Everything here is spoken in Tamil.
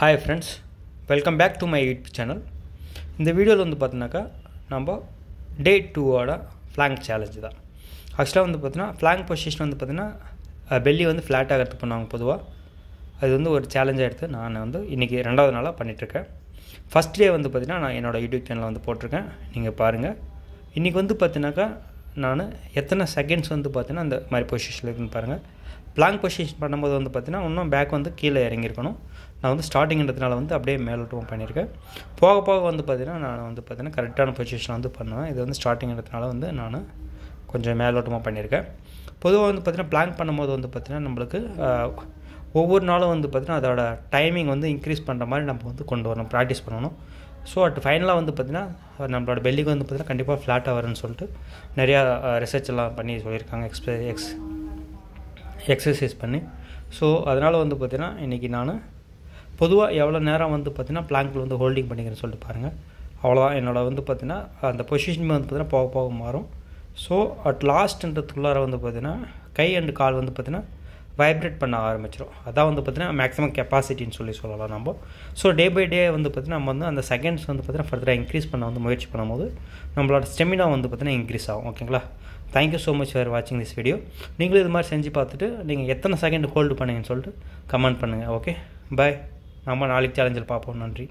Hi friends, welcome back to my YouTube channel. இந்த வீடியோவில் வந்து பார்த்தீங்கன்னாக்கா நம்ம டே 2ஓட ஃப்ளாங்க் சேலஞ்சு தான். ஆக்சுவலாக வந்து பார்த்தீங்கன்னா ஃப்ளாங்க் பொசிஷன் வந்து பார்த்தீங்கன்னா பெல்லி வந்து ஃப்ளாட் ஆகிறது பண்ணுவாங்க பொதுவாக. அது வந்து ஒரு சேலஞ்சாக எடுத்து நான் வந்து இன்றைக்கி 2வது நாளாக பண்ணிகிட்ருக்கேன். ஃபஸ்ட் டே வந்து பார்த்தீங்கன்னா நான் என்னோடய யூடியூப் சேனலில் வந்து போட்டிருக்கேன், நீங்கள் பாருங்கள். இன்றைக்கி வந்து பார்த்தீங்கன்னாக்கா நான் எத்தனை செகண்ட்ஸ் வந்து பார்த்தீங்கன்னா அந்த மாதிரி பொசிஷனில் இருக்குன்னு பாருங்கள். பிளாங்க் பொசிஷன் பண்ணும்போது வந்து பார்த்தீங்கன்னா இன்னும் பேக் வந்து கீழே இறங்கியிருக்கணும். நான் வந்து ஸ்டார்டிங்கிறதுனால வந்து அப்படியே மேலோட்டமாக பண்ணியிருக்கேன். போக போக வந்து பார்த்தீங்கன்னா நான் வந்து பார்த்தீங்கன்னா கரெக்டான பொசிஷனில் வந்து பண்ணுவேன். இது வந்து ஸ்டார்டிங்கிறதுனால வந்து நான் கொஞ்சம் மேலோட்டமாக பண்ணியிருக்கேன். பொதுவாக வந்து பார்த்தீங்கன்னா பிளாங்க் பண்ணும்போது வந்து பார்த்தீங்கன்னா நம்மளுக்கு ஒவ்வொரு நாளும் வந்து பார்த்தீங்கன்னா அதோட டைமிங் வந்து இன்க்ரீஸ் பண்ணுற மாதிரி நம்ம வந்து கொண்டு வரணும், ப்ராக்டிஸ் பண்ணணும். ஸோ ஃபைனலாக வந்து பார்த்திங்கன்னா நம்மளோட பெல்லிக்கு வந்து பார்த்திங்கன்னா கண்டிப்பாக ஃப்ளாட்டாக வரும்னு சொல்லிட்டு நிறையா ரிசர்ச் எல்லாம் பண்ணி சொல்லியிருக்காங்க, எக்ஸசைஸ் பண்ணி. ஸோ அதனால் வந்து பார்த்திங்கன்னா இன்றைக்கி நான் பொதுவாக எவ்வளோ நேரம் வந்து பார்த்திங்கன்னா பிளாங்கில் வந்து ஹோல்டிங் பண்ணிக்கிறேன்னு சொல்லிட்டு பாருங்கள். அவ்வளோதான் என்னோட வந்து பார்த்திங்கன்னா அந்த பொசிஷன் வந்து பார்த்திங்கன்னா போக போக மாறும். ஸோ அட் லாஸ்ட்ன்றதுக்குள்ளார வந்து பார்த்திங்கன்னா கை அண்டு கால் வந்து பார்த்திங்கன்னா வைப்ரேட் பண்ண ஆரம்பிச்சிடும். அதான் வந்து பார்த்திங்கன்னா மேக்ஸிமம் கெப்பாசிட்டின்னு சொல்லலாம் நம்ம. ஸோ டே பை டே வந்து பார்த்திங்கன்னா நம்ம வந்து அந்த செகண்ட்ஸ் வந்து பார்த்திங்கன்னா ஃபர்தராக இன்க்ரீஸ் பண்ண வந்து முயற்சி பண்ணும்போது நம்மளோட ஸ்டெமினா வந்து பார்த்திங்கன்னா இன்க்ரீஸ் ஆகும். ஓகேங்களா? தேங்க்யூ ஸோ மச் ஃபார் வாட்சிங் திஸ் வீடியோ. நீங்களும் இது மாதிரி செஞ்சு பார்த்துட்டு நீங்கள் எத்தனை செகண்ட் ஹோல்டு பண்ணுங்கன்னு சொல்லிட்டு கமெண்ட் பண்ணுங்கள். ஓகே, பாய். நம்ம நாளைக்கு சேலஞ்சில் பார்ப்போம். நன்றி.